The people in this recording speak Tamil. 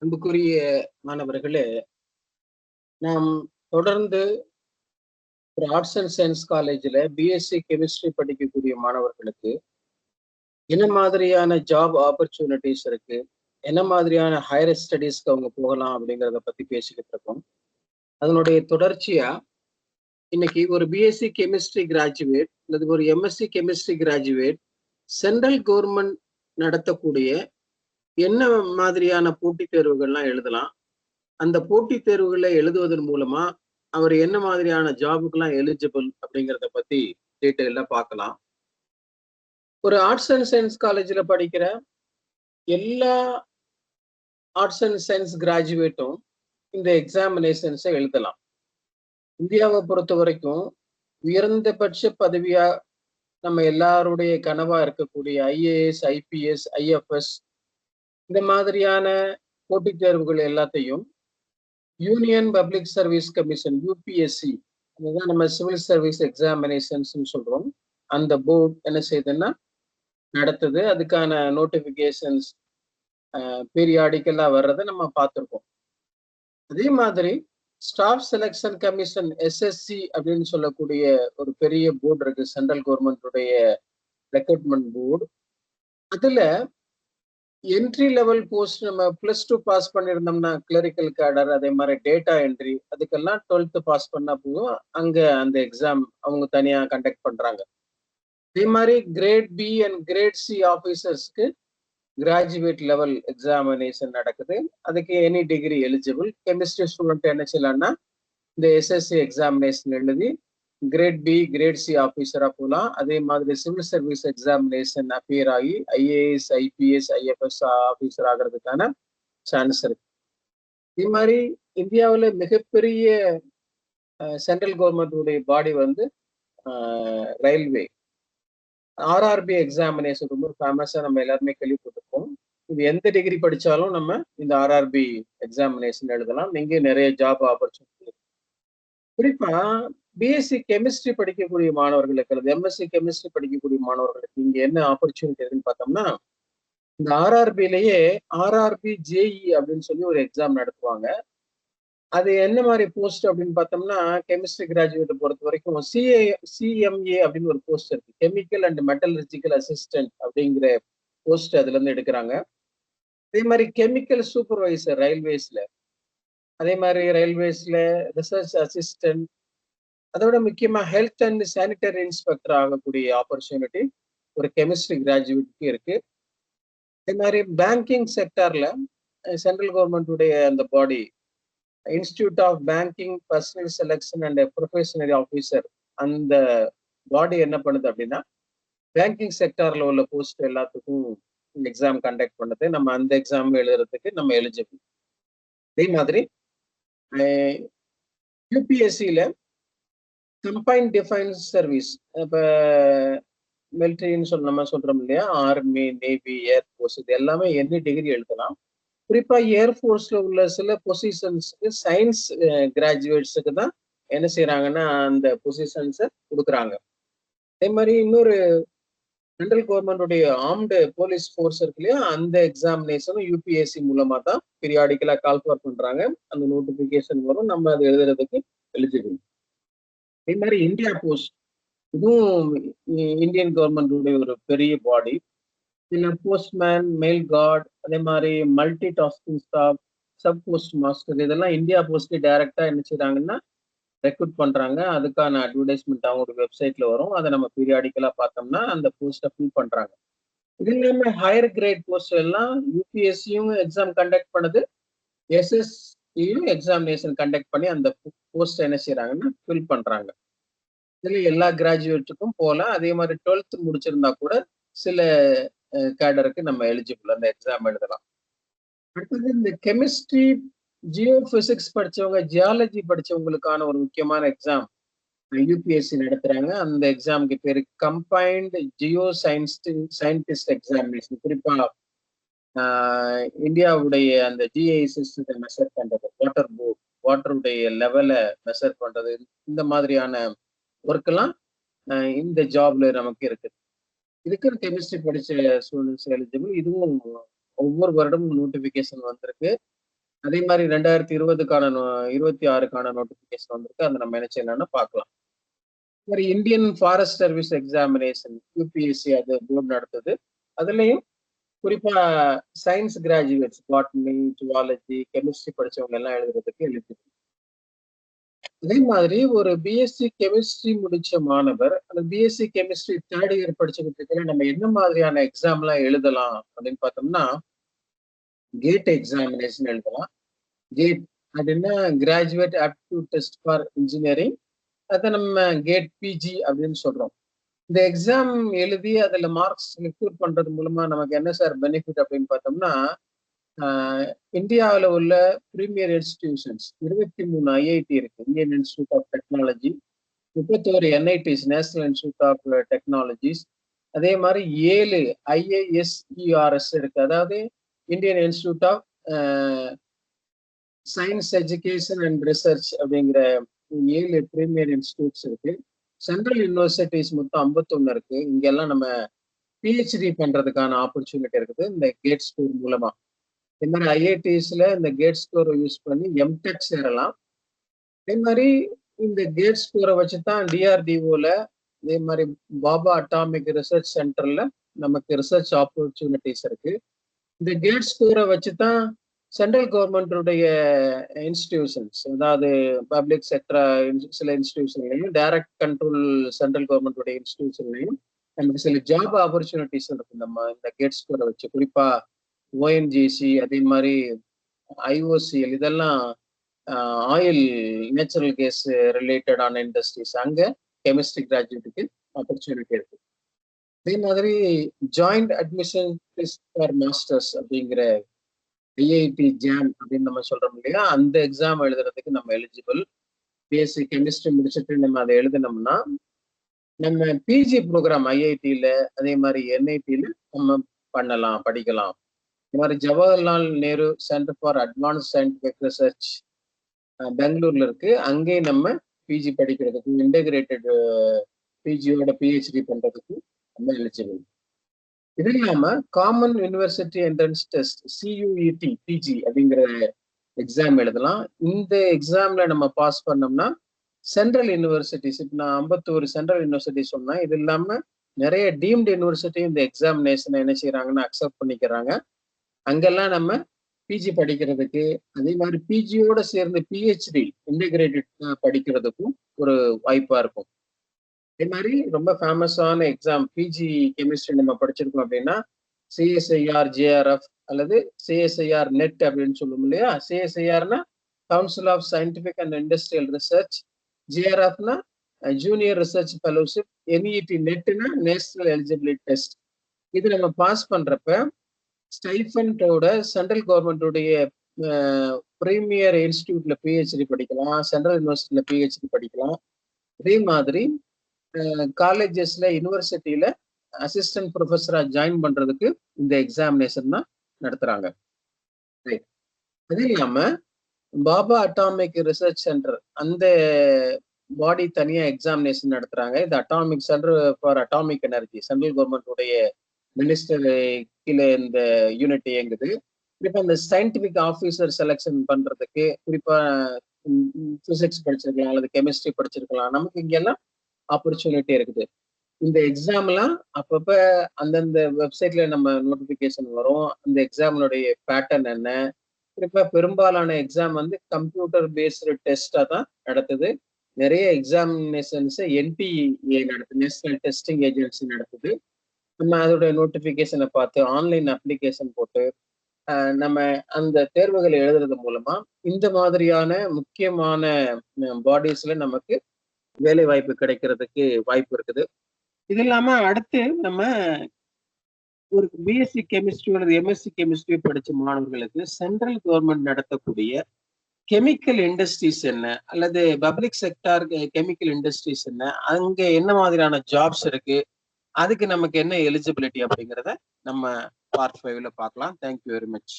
அன்புக்குரிய மாணவர்களே, நாம் தொடர்ந்து ஒரு ஆர்ட்ஸ் அண்ட் சயின்ஸ் காலேஜ்ல பிஎஸ்சி கெமிஸ்ட்ரி படிக்கக்கூடிய மாணவர்களுக்கு என்ன மாதிரியான ஜாப் ஆப்பர்ச்சுனிட்டிஸ் இருக்கு, என்ன மாதிரியான ஹையர் ஸ்டடீஸ்க்கு அவங்க போகலாம் அப்படிங்கிறத பத்தி பேசிக்கிட்டு இருக்கோம். அதனுடைய தொடர்ச்சியா இன்னைக்கு ஒரு பிஎஸ்சி கெமிஸ்ட்ரி கிராஜுவேட் அல்லது ஒரு MSc chemistry graduate central government நடத்தக்கூடிய என்ன மாதிரியான போட்டித் தேர்வுகள்லாம் எழுதலாம், அந்த போட்டித் தேர்வுகளை எழுதுவதன் மூலமா அவர் என்ன மாதிரியான ஜாபுக்கெல்லாம் எலிஜிபிள் அப்படிங்கிறத பத்தி டீட்டெயிலா பார்க்கலாம். ஒரு ஆர்ட்ஸ் அண்ட் சயின்ஸ் காலேஜ்ல படிக்கிற எல்லா ஆர்ட்ஸ் அண்ட் சயின்ஸ் கிராஜுவேட்டும் இந்த எக்ஸாமினேஷன்ஸை எழுதலாம். இந்தியாவை பொறுத்த வரைக்கும் உயர்ந்தபட்ச பதவியா நம்ம எல்லாருடைய கனவா இருக்கக்கூடிய ஐஏஎஸ், ஐபிஎஸ், ஐஎஃப்எஸ் இந்த மாதிரியான போட்டித் தேர்வுகள் எல்லாத்தையும் union public service commission UPSC, அதுதான் நம்ம சிவில் சர்வீஸ் எக்ஸாமினேஷன்ஸ் சொல்றோம். அந்த போர்டு என்ன செய்யுதுன்னா நடத்துது. அதுக்கான நோட்டிபிகேஷன்ஸ் பீரியாடிக்கலா வர்றதை நம்ம பார்த்துருக்கோம். அதே மாதிரி ஸ்டாஃப் செலெக்ஷன் கமிஷன் எஸ்எஸ்சி அப்படின்னு சொல்லக்கூடிய ஒரு பெரிய போர்டு இருக்கு, சென்ட்ரல் கவர்மெண்டுடைய ரெக்ரூட்மெண்ட் போர்டு. அதுல என்ட்ரி லெவல் போஸ்ட் நம்ம +2 பாஸ் பண்ணியிருந்தோம்னா கிளரிக்கல் கேடர், அதே மாதிரி டேட்டா என்ட்ரி, அதுக்கெல்லாம் 12th பாஸ் பண்ணா போதும். அங்க அந்த எக்ஸாம் அவங்க தனியா கண்டக்ட் பண்றாங்க. அதே மாதிரி grade B and grade C ஆபீசர்ஸ்க்கு கிராஜுவேட் லெவல் எக்ஸாமினேஷன் நடக்குது. அதுக்கு any degree eligible. Chemistry student என்ன செய்யலாம்னா இந்த எஸ்எஸ்சி எக்ஸாமினேஷன் எழுதி கிரேட் பி கிரேட் சி ஆஃபீஸரா போகலாம். அதே மாதிரி சிவில் சர்வீஸ் எக்ஸாமினேஷன் அப்பியர் ஆகி ஐஏஎஸ், ஐபிஎஸ், ஐஎஃப்எஸ் ஆஃபீஸர் ஆகிறதுக்கான சான்ஸ் இருக்கு. இதே மாதிரி இந்தியாவில் மிகப்பெரிய சென்ட்ரல் கவர்மெண்ட்டுடைய பாடி வந்து ரயில்வே ஆர்ஆர்பி எக்ஸாமினேஷன் ரொம்ப ஃபேமஸா நம்ம எல்லாருமே கேள்விப்பட்டிருக்கோம். இது எந்த டிகிரி படிச்சாலும் நம்ம இந்த ஆர்ஆர்பி எக்ஸாமினேஷன் எழுதலாம். நீங்க நிறைய ஜாப் ஆப்பர்ச்சுனிட்டி. குறிப்பா பிஎஸ்சி கெமிஸ்ட்ரி படிக்கக்கூடிய மாணவர்களுக்கு அல்லது எம்எஸ்சி கெமிஸ்ட்ரி படிக்கக்கூடிய மாணவர்களுக்கு இங்க என்ன ஆப்பர்ச்சுனிட்டி இருக்குன்னு பார்த்தோம்னா, இந்த ஆர்ஆர்பிலேயே ஆர்ஆர்பி ஜேஇ அப்படின்னு சொல்லி ஒரு எக்ஸாம் நடத்துவாங்க. அது என்ன மாதிரி போஸ்ட் அப்படின்னு பார்த்தோம்னா, கெமிஸ்ட்ரி கிராஜுவேட்டை பொறுத்த வரைக்கும் சிஎம்ஏ அப்படின்னு ஒரு போஸ்ட் இருக்கு, கெமிக்கல் அண்ட் மெட்டலர்ஜிக்கல் அசிஸ்டன்ட் அப்படிங்கிற போஸ்ட் அதுல இருந்து எடுக்கிறாங்க. அதே மாதிரி கெமிக்கல் சூப்பர்வைசர் ரயில்வேஸ்ல, அதே மாதிரி ரயில்வேஸ்ல ரிசர்ச் அசிஸ்டன்ட், அதோட முக்கியமா ஹெல்த் அண்ட் சானிட்டரி இன்ஸ்பெக்டர் ஆகக்கூடிய ஆப்பர்ச்சுனிட்டி ஒரு கெமிஸ்ட்ரி கிராஜுவேட்டுக்கு இருக்கு. அதே மாதிரி பேங்கிங் செக்டர்ல சென்ட்ரல் கவர்மெண்ட்டுடைய அந்த body institute of banking personnel selection and professional officer, அந்த பாடி என்ன பண்ணுது அப்படின்னா பேங்கிங் செக்டர்ல உள்ள போஸ்ட் எல்லாத்துக்கும் எக்ஸாம் கண்டக்ட் பண்ணுது. நம்ம அந்த எக்ஸாம் எழுதுறதுக்கு நம்ம எலிஜிபிள். அதே மாதிரி யூபிஎஸ்சியில கம்பைன்ட் டிஃபென்ஸ் சர்வீஸ், இப்போ மிலிட்ரின்னு நம்ம சொல்றோம் இல்லையா, ஆர்மி, நேவி, ஏர்ஃபோர்ஸ், இது எல்லாமே என்ன டிகிரி எழுதலாம். குறிப்பா ஏர்ஃபோர்ஸ்ல உள்ள சில பொசிஷன்ஸ்க்கு சயின்ஸ் கிராஜுவேட்ஸுக்கு தான் என்ன செய்யறாங்கன்னா அந்த பொசிஷன்ஸை கொடுக்குறாங்க. அதே மாதிரி இன்னொரு சென்ட்ரல் கவர்மெண்டுடைய ஆர்ம்டு போலீஸ் ஃபோர்ஸ் இருக்கு இல்லையா, அந்த எக்ஸாமினேஷனும் யூபிஎஸ்சி மூலமா தான் பீரியாடிக்கலா கால்ஃபார் பண்றாங்க. அந்த நோட்டிபிகேஷன் வரும், நம்ம அதை எழுதுறதுக்கு எலிஜிபிள். அதே மாதிரி இந்தியா போஸ்ட், இதுவும் இந்தியன் கவர்மெண்டுடைய ஒரு பெரிய பாடி. இதுல போஸ்ட்மேன், மெயில் கார்டு, அதே மாதிரி multi tasking staff, sub post master, இதெல்லாம் இந்தியா போஸ்ட் டைரக்டா என்ன செய்யறாங்கன்னா ரெக்ரூட் பண்றாங்க. அதுக்கான அட்வர்டைஸ்மெண்ட் அவங்களோட வெப்சைட்ல வரும். அதை நம்ம பீரியாடிக்கலா பார்த்தோம்னா அந்த போஸ்ட்டை ஃபில் பண்றாங்க. இது இல்லாம ஹையர் கிரேட் போஸ்ட் எல்லாம் யூபிஎஸ்சியும் எக்ஸாம் கண்டக்ட் பண்ணுது, எஸ்எஸ்சியும் எக்ஸாமினேஷன் கண்டக்ட் பண்ணி அந்த போஸ்ட் என்ன செய்யறாங்கன்னா ஃபில் பண்றாங்க. இதுல எல்லா கிராஜுவேட்டுக்கும் போகலாம். அதே மாதிரி 12th முடிச்சிருந்தா கூட சில கேடருக்கு நம்ம எலிஜிபிள், அந்த எக்ஸாம் எழுதலாம். அடுத்தது இந்த கெமிஸ்ட்ரி, ஜியோ பிசிக்ஸ் படிச்சவங்க, ஜியாலஜி படிச்சவங்களுக்கான ஒரு முக்கியமான எக்ஸாம் யூபிஎஸ்சி நடத்துறாங்க. அந்த எக்ஸாமுக்கு பேரு கம்பைன்டு ஜியோ சயின்டிஸ்ட் எக்ஸாமினேஷன். குறிப்பா இந்தியாவுடைய அந்த ஜிஐ சிஸ்டத்தை மெஷர் பண்றது, வாட்டருடைய லெவலை மெஷர் பண்றது, இந்த மாதிரியான ஒர்க் எல்லாம் இந்த ஜாப்ல நமக்கு இருக்குது. இதுக்கு கெமிஸ்ட்ரி படிச்ச ஸ்டூடெண்ட்ஸ் எலிஜிபிள். இதுவும் ஒவ்வொரு வருடமும் நோட்டிபிகேஷன் வந்திருக்கு. அதே மாதிரி 2020க்கான 26க்கான நோட்டிபிகேஷன் வந்திருக்கு. அதை நம்ம என்ன செய்யலாம்னு பார்க்கலாம். மாதிரி Indian forest service examination UPSC அது போர்டு நடத்துது. அதுலயும் குறிப்பா science graduates, botany, zoology, chemistry படிச்சவங்க எல்லாம் எழுதுறதுக்கு எலிஜிபிள். அதே மாதிரி ஒரு பிஎஸ்சி கெமிஸ்ட்ரி முடிச்ச மாணவர் அந்த பிஎஸ்சி கெமிஸ்ட்ரி தேர்ட் இயர் படிச்சுக்கிட்டு நம்ம என்ன மாதிரியான எக்ஸாம் எல்லாம் எழுதலாம் அப்படின்னு பார்த்தோம்னா, கேட் எக்ஸாமினேஷன் எழுதலாம். கேட் அப்படின்னா graduate aptitude test for engineering, அதை நம்ம கேட் பிஜி அப்படின்னு சொல்றோம். இந்த எக்ஸாம் எழுதி அதுல மார்க்ஸ் ரெக்ரூட் பண்றது மூலமா நமக்கு என்ன சார் பெனிஃபிட் அப்படின்னு பார்த்தோம்னா, இந்தியாவில் உள்ள பிரீமியர் இன்ஸ்டிடியூஷன்ஸ் 23 ஐஐடி இருக்கு. Indian institute of technology, 31 NITs, national institute of technologies, அதே மாதிரி 7 ஐஏஎஸ்இஆர்எஸ் இருக்கு. அதாவது Indian institute of science education and research அப்படிங்கிற 7 பிரீமியர் இன்ஸ்டிடியூட்ஸ் இருக்கு. சென்ட்ரல் யூனிவர்சிட்டிஸ் மொத்தம் 51 இருக்கு. இங்கெல்லாம் நம்ம பிஹெச்டி பண்றதுக்கான ஆப்பர்ச்சுனிட்டி இருக்குது இந்த கேட் ஸ்கோர் மூலமா. இந்த மாதிரி ஐஐடிஸ்ல இந்த கேட் ஸ்கோரை யூஸ் பண்ணி எம்டெக் சேரலாம். அதே மாதிரி இந்த கேட் ஸ்கோரை வச்சுதான் டிஆர்டிஓல, அதே மாதிரி பாபா அட்டாமிக் ரிசர்ச் சென்டர்ல நமக்கு ரிசர்ச் ஆப்பர்ச்சுனிட்டிஸ் இருக்கு. இந்த கேட் ஸ்கோரை வச்சுதான் சென்ட்ரல் கவர்மெண்ட்டுடைய இன்ஸ்டிடியூஷன்ஸ், அதாவது பப்ளிக் செக்டர் சில இன்ஸ்டிடியூஷன்லையும், டைரக்ட் கண்ட்ரோல் சென்ட்ரல் கவர்மெண்ட்டுடைய இன்ஸ்டிடியூஷன்லையும் நமக்கு சில ஜாப் ஆப்பர்ச்சுனிட்டிஸ் இருக்கு நம்ம இந்த கேட் ஸ்கோரை வச்சு. குறிப்பா ஓஎன்ஜிசி, அதே மாதிரி ஐஓசிஎல், இதெல்லாம் ஆயில், நேச்சுரல் கேஸ் ரிலேட்டடான இண்டஸ்ட்ரீஸ். அங்க கெமிஸ்ட்ரி கிராஜுவேட்டுக்கு ஆப்பர்ச்சுனிட்டி இருக்கு. அதே மாதிரி joint admission test for masters அப்படிங்கிற ஐஐடி ஜாம் அப்படின்னு நம்ம சொல்றோம் இல்லையா, அந்த எக்ஸாம் எழுதுறதுக்கு நம்ம எலிஜிபிள். பிஎஸ்சி கெமிஸ்ட்ரி முடிச்சுட்டு நம்ம அதை எழுதினோம்னா நம்ம பிஜி ப்ரோக்ராம் ஐஐடியில, அதே மாதிரி என்ஐடியில நம்ம பண்ணலாம், படிக்கலாம். இந்த மாதிரி Jawaharlal Nehru centre for advance scientific research பெங்களூர்ல இருக்கு. அங்கேயும் நம்ம பிஜி படிக்கிறதுக்கு, இன்டகிரேட்டட் பிஜியோட பிஹெச்டி பண்றதுக்கு நம்ம எலிஜிபிள். இது இல்லாம common university entrance test CUET PG அப்படிங்கிற எக்ஸாம் எழுதலாம். இந்த எக்ஸாம்ல நம்ம பாஸ் பண்ணோம்னா சென்ட்ரல் யூனிவர்சிட்டிஸ், இப்போ நான் 51 சென்ட்ரல் யூனிவர்சிட்டி சொன்னேன், இது இல்லாம நிறைய டீம்டு யூனிவர்சிட்டி இந்த எக்ஸாமினேஷனை என்ன செய்யறாங்கன்னா அக்செப்ட் பண்ணிக்கிறாங்க. அங்கெல்லாம் நம்ம பிஜி படிக்கிறதுக்கு, அதே மாதிரி பிஜியோட சேர்ந்து பிஹெச்டி இன்டிகிரேட்டட் படிக்கிறதுக்கும் ஒரு வாய்ப்பா இருக்கும். அதே மாதிரி ரொம்ப ஃபேமஸான எக்ஸாம் பிஜி கெமிஸ்ட்ரி நம்ம படிச்சிருக்கோம் அப்படின்னா சிஎஸ்ஐஆர் ஜேஆர்எஃப் அல்லது சிஎஸ்ஐஆர் நெட் அப்படின்னு சொல்லுவோம் இல்லையா. சிஎஸ்ஐஆர்னா council of scientific and industrial research, ஜேஆர்எஃப்னா ஜூனியர் ரிசர்ச் ஃபெலோஷிப், என்இடி நெட்னா நேஷனல் எலிஜிபிலிட்டி டெஸ்ட். இது நம்ம பாஸ் பண்றப்ப ஸ்டைஃபண்டோட சென்ட்ரல் கவர்மெண்ட்டுடைய பிரீமியர் இன்ஸ்டிடியூட்ல பிஹெச்டி படிக்கலாம், சென்ட்ரல் யூனிவர்சிட்டியில பிஹெச்டி படிக்கலாம். அதே மாதிரி காலேஜஸ்ல, யூனிவர்சிட்டியில அசிஸ்டன்ட் ப்ரொஃபஸரா ஜாயின் பண்றதுக்கு இந்த எக்ஸாமினேஷன் தான் நடத்துறாங்க. அது இல்லாம பாபா அட்டாமிக் ரிசர்ச் சென்டர் அந்த பாடி தனியா எக்ஸாமினேஷன் நடத்துறாங்க. இந்த atomic centre for atomic energy central கவர்மெண்ட்டுடைய மினிஸ்டர் கீழே இந்த யூனிட் இயங்குது. குறிப்பா இந்த சயின்டிபிக் ஆஃபீஸர் செலெக்ஷன் பண்றதுக்கு, குறிப்பா பிசிக்ஸ் படிச்சிருக்கலாம் அல்லது கெமிஸ்ட்ரி படிச்சிருக்கலாம், நமக்கு இங்கெல்லாம் ஆப்பர்ச்சுனிட்டி இருக்குது. இந்த எக்ஸாம்லாம் அப்பப்ப அந்தந்த வெப்சைட்ல நம்ம நோட்டிபிகேஷன் வரும். அந்த எக்ஸாமினுடைய பேட்டர்ன் என்ன, குறிப்பா பெரும்பாலான எக்ஸாம் வந்து கம்ப்யூட்டர் பேஸ்டு டெஸ்டா தான் நடத்துது. நிறைய எக்ஸாமினேஷன்ஸ் என்டிஏ நடத்துது, நேஷனல் டெஸ்டிங் ஏஜென்சி நடத்துது. நம்ம அதோட நோட்டிபிகேஷனை பார்த்து ஆன்லைன் அப்ளிகேஷன் போட்டு நம்ம அந்த தேர்வுகளை எழுதுறது மூலமா இந்த மாதிரியான முக்கியமான பாடிஸ்ல நமக்கு வேலை வாய்ப்பு கிடைக்கிறதுக்கு வாய்ப்பு இருக்குது. இது இல்லாம அடுத்து நம்ம ஒரு பிஎஸ்சி கெமிஸ்ட்ரி அல்லது எம்எஸ்சி கெமிஸ்ட்ரி படிச்ச மாணவர்களுக்கு சென்ட்ரல் கவர்மெண்ட் நடத்தக்கூடிய கெமிக்கல் இண்டஸ்ட்ரீஸ் என்ன, அல்லது பப்ளிக் செக்டார் கெமிக்கல் இண்டஸ்ட்ரீஸ் என்ன, அங்க என்ன மாதிரியான ஜாப்ஸ் இருக்கு, அதுக்கு நமக்கு என்ன எலிஜிபிலிட்டி அப்படிங்கிறத நம்ம பார்ட் 5ல பார்க்கலாம். Thank you very much.